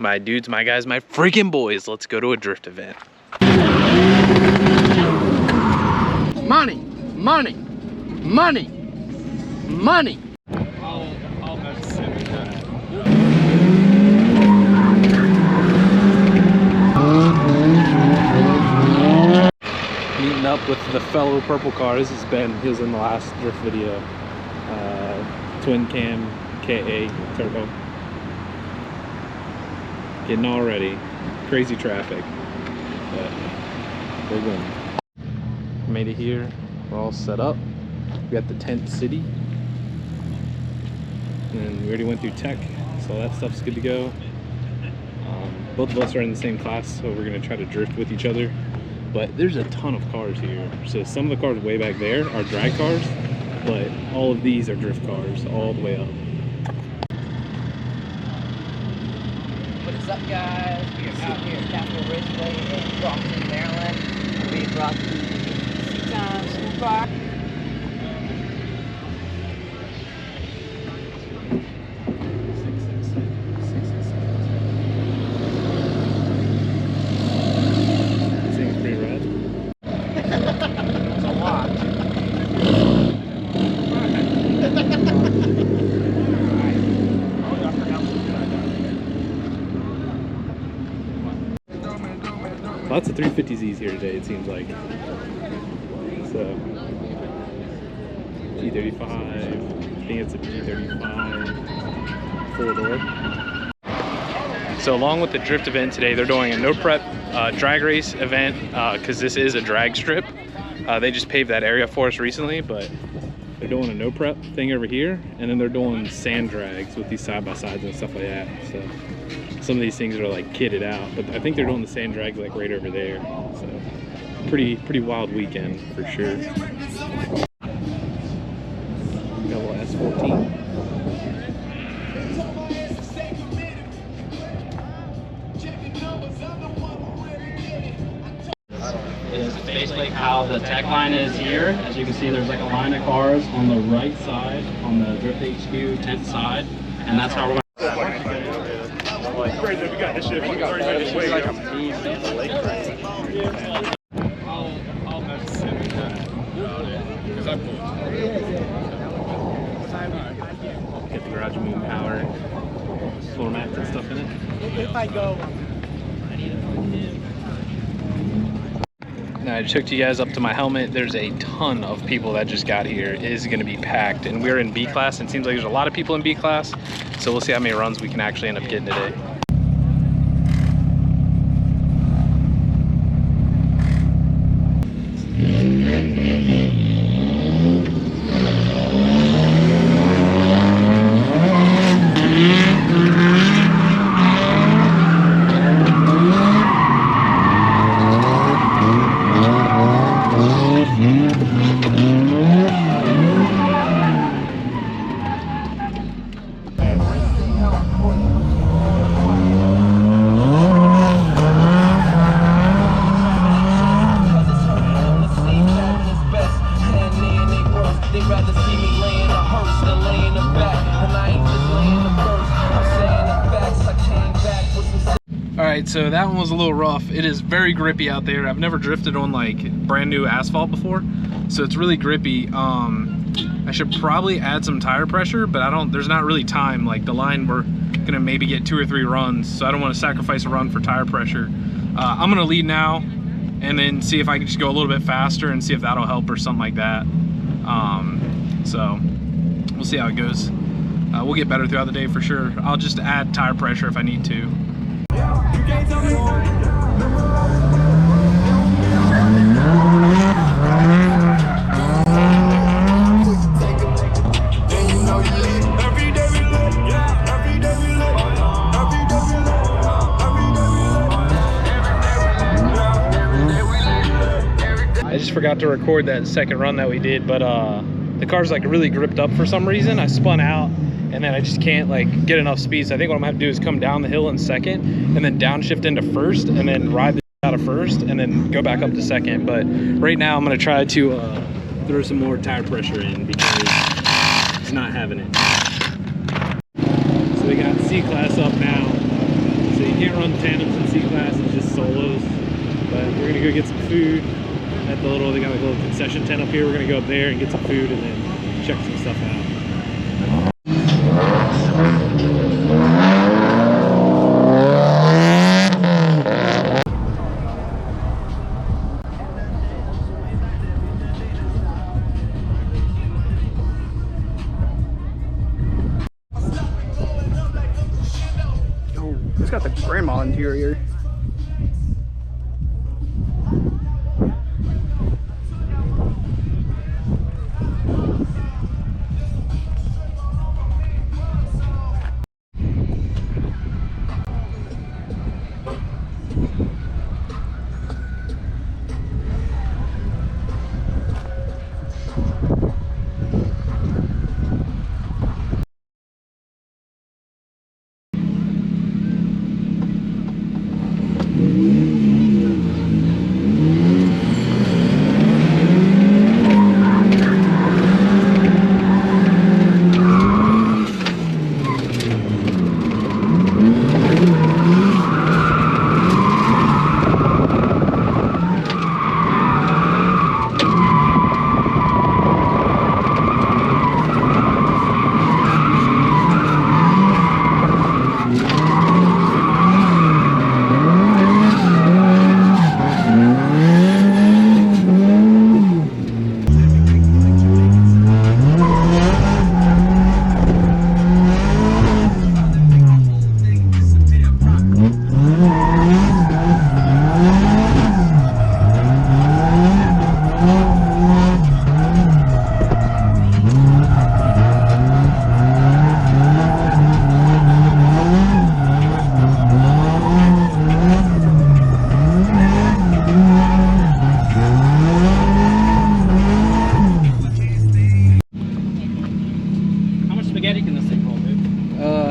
My dudes, my guys, my freaking boys, let's go to a drift event. Money, money, money, money. Meeting up with the fellow purple cars. He was in the last drift video. Twin cam KA turbo. Getting all ready. Crazy traffic, but we're going. Made it here. We're all set up. We got the tent city, and we already went through tech, so that stuff's good to go. Both of us are in the same class, so we're gonna try to drift with each other. But there's a ton of cars here. So some of the cars way back there are drag cars, but all of these are drift cars all the way up. What is up, guys? We are out here at Capitoldrift in Crofton, Maryland. We brought the C-Time Super. Lots of 350Zs here today, it seems like. So, G35, I think it's a G35 four door. So along with the drift event today, they're doing a no prep drag race event because this is a drag strip. They just paved that area for us recently, but they're doing a no prep thing over here, and then they're doing sand drags with these side-by-sides and stuff like that. So some of these things are like kitted out, but I think they're doing the sand drag like right over there. So pretty wild weekend for sure. Double S14. Is basically how the tech line is here. As you can see, there's like a line of cars on the right side, on the Drift HQ tent side, and that's how we're going. Get the garage moving power, floor mats and stuff in it. If I go. Now I just hooked you guys up to my helmet. There's a ton of people that just got here. It is going to be packed, and we're in B class, and it seems like there's a lot of people in B class, so we'll see how many runs we can actually end up getting today. Alright, so that one was a little rough. It is very grippy out there. I've never drifted on like brand new asphalt before, so it's really grippy. I should probably add some tire pressure, but there's not really time. Like the line, we're gonna maybe get 2 or 3 runs, so I don't want to sacrifice a run for tire pressure. I'm gonna lead now and then see if I can just go a little bit faster and see if that'll help or something like that. So we'll see how it goes. We'll get better throughout the day for sure. I'll just add tire pressure if I need to. I just forgot to record that second run that we did, but the car's like really gripped up for some reason. I spun out and then I just can't like get enough speed. So I think what I'm gonna have to do is come down the hill in second and then downshift into first and then ride the out of first and then go back up to second. But right now I'm gonna try to throw some more tire pressure in because it's not having it. So we got C class up now. so you can't run tandems in C-Class, it's just solos. But we're gonna go get some food at the little, they got like a little concession tent up here. We're gonna go up there and get some food and then check some stuff out. Oh, it's got the grandma interior.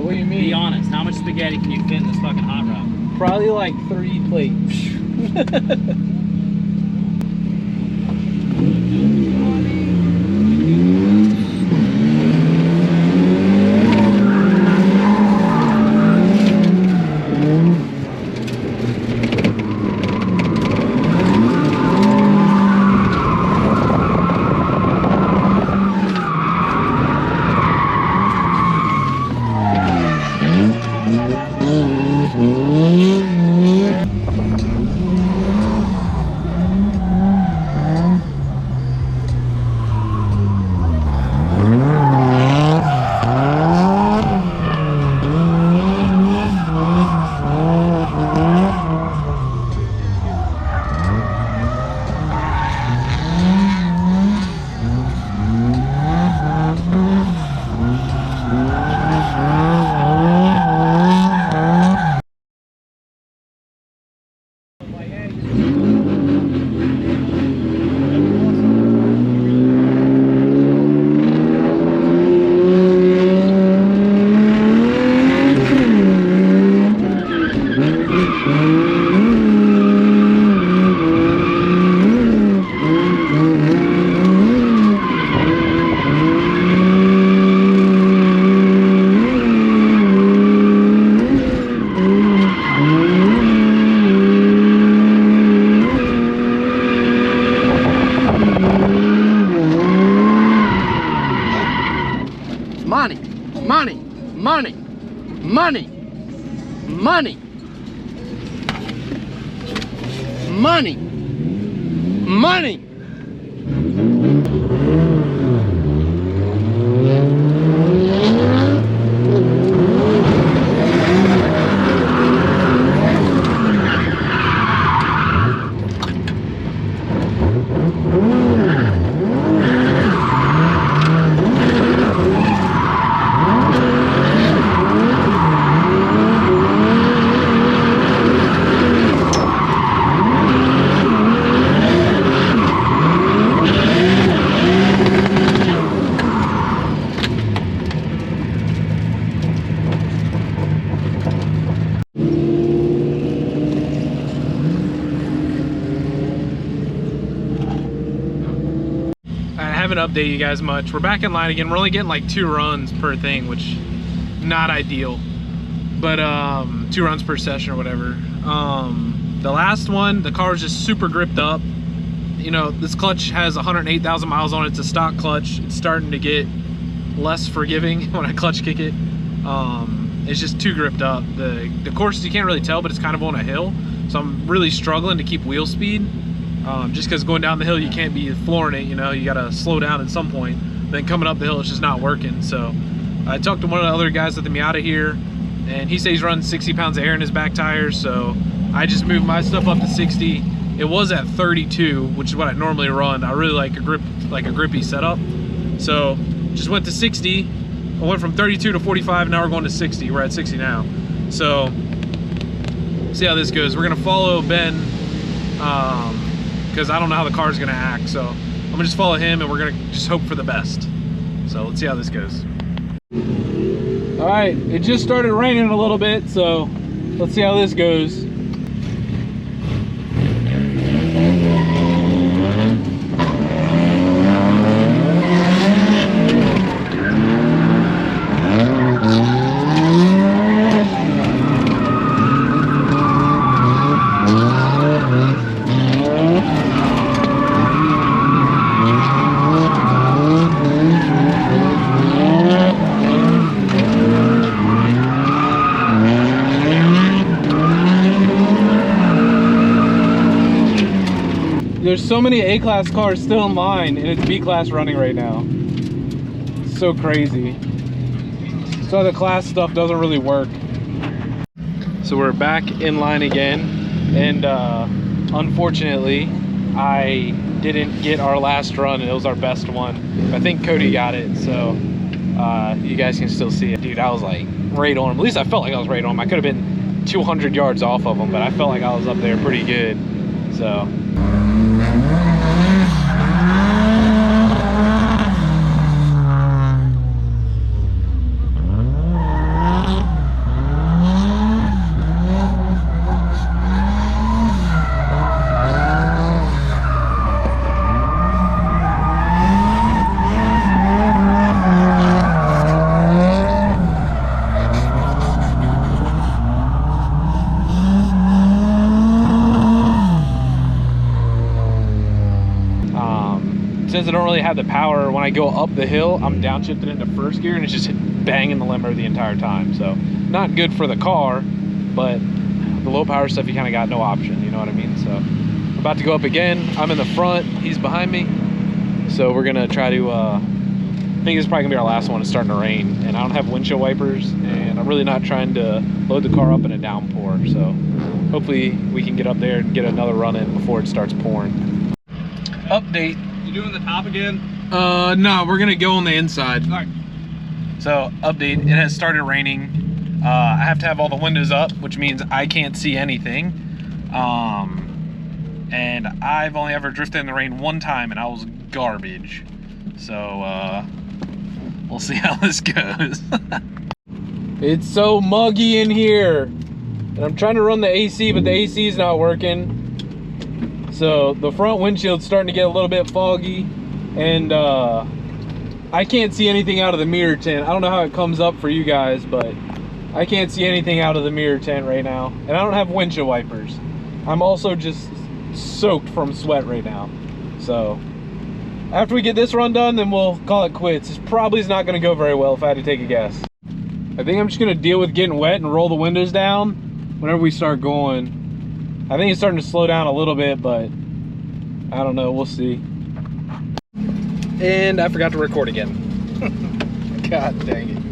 What do you mean? Be honest. How much spaghetti can you fit in this fucking hot rod? Probably like 3 plates. Money, money, money, money, money, money, money. I haven't updated you guys much. We're back in line again. We're only getting like 2 runs per thing, which not ideal. but 2 runs per session or whatever. The last one, the car was just super gripped up. You know, this clutch has 108,000 miles on it. It's a stock clutch. It's starting to get less forgiving when I clutch kick it. It's just too gripped up. The course, you can't really tell, but it's kind of on a hill, so I'm really struggling to keep wheel speed. Just because going down the hill, you can't be flooring it, you know, you gotta slow down at some point. Then coming up the hill, it's just not working. So I talked to one of the other guys at the Miata here, and he says he's running 60 pounds of air in his back tires, so I just moved my stuff up to 60. It was at 32, which is what I normally run. I really like a grippy setup. So just went to 60. I went from 32 to 45, now we're going to 60. We're at 60 now. So see how this goes. We're gonna follow Ben, because I don't know how the car's gonna act. So I'm gonna just follow him and we're gonna just hope for the best. So let's see how this goes. All right, it just started raining a little bit, so let's see how this goes. There's so many A-class cars still in line, and it's B-class running right now. It's so crazy. So the class stuff doesn't really work. So we're back in line again, and unfortunately, I didn't get our last run, and it was our best one. I think Cody got it, so you guys can still see it. Dude, I was like right on him. At least I felt like I was right on him. I could have been 200 yards off of him, but I felt like I was up there pretty good. So. Since I don't really have the power, when I go up the hill, I'm downshifted into first gear and it's just banging the limiter the entire time. So not good for the car, but the low power stuff, you kind of got no option, you know what I mean? So I'm about to go up again. I'm in the front, he's behind me. So we're gonna try to, I think this is probably gonna be our last one. It's starting to rain and I don't have windshield wipers and I'm really not trying to load the car up in a downpour. So hopefully we can get up there and get another run in before it starts pouring. Update. Doing the top again? No, we're gonna go on the inside. All right. So update, it has started raining. I have to have all the windows up, which means I can't see anything. And I've only ever drifted in the rain one time and I was garbage. So we'll see how this goes. It's so muggy in here. And I'm trying to run the AC, but the AC is not working. So the front windshield's starting to get a little bit foggy, and I can't see anything out of the mirror tent. I don't know how it comes up for you guys, but I can't see anything out of the mirror tent right now. And I don't have windshield wipers. I'm also just soaked from sweat right now. So after we get this run done, then we'll call it quits. This probably is not gonna go very well if I had to take a guess. I think I'm just gonna deal with getting wet and roll the windows down whenever we start going. I think it's starting to slow down a little bit, but I don't know, we'll see. And I forgot to record again. God dang it.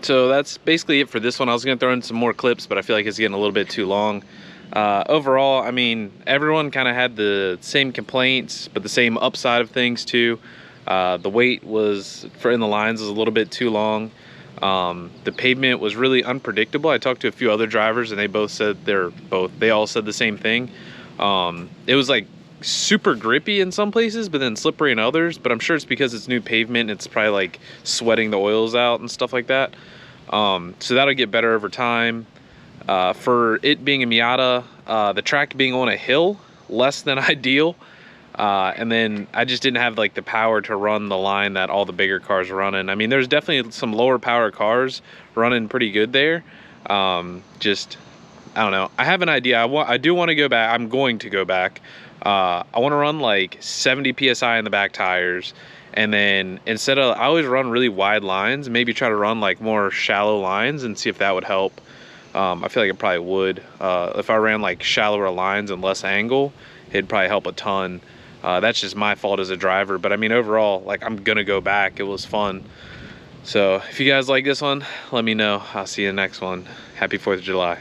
so that's basically it for this one. I was gonna throw in some more clips, but I feel like it's getting a little bit too long. Overall, I mean, everyone kind of had the same complaints, but the same upside of things too. The wait was in the lines was a little bit too long. The pavement was really unpredictable. I talked to a few other drivers and they both said they all said the same thing. It was like super grippy in some places, but then slippery in others, but I'm sure it's because it's new pavement and it's probably like sweating the oils out and stuff like that. So that'll get better over time. For it being a Miata, the track being on a hill, less than ideal. And then I just didn't have like the power to run the line that all the bigger cars are running. I mean, there's definitely some lower power cars running pretty good there. Just, I don't know. I have an idea. I do want to go back. I'm going to go back. I want to run like 70 PSI in the back tires. And then instead of, I always run really wide lines, maybe try to run like more shallow lines and see if that would help. I feel like it probably would. If I ran like shallower lines and less angle, it'd probably help a ton. That's just my fault as a driver, but I mean, overall, like, I'm gonna go back. It was fun. So if you guys like this one, let me know. I'll see you in the next one. Happy 4th of July.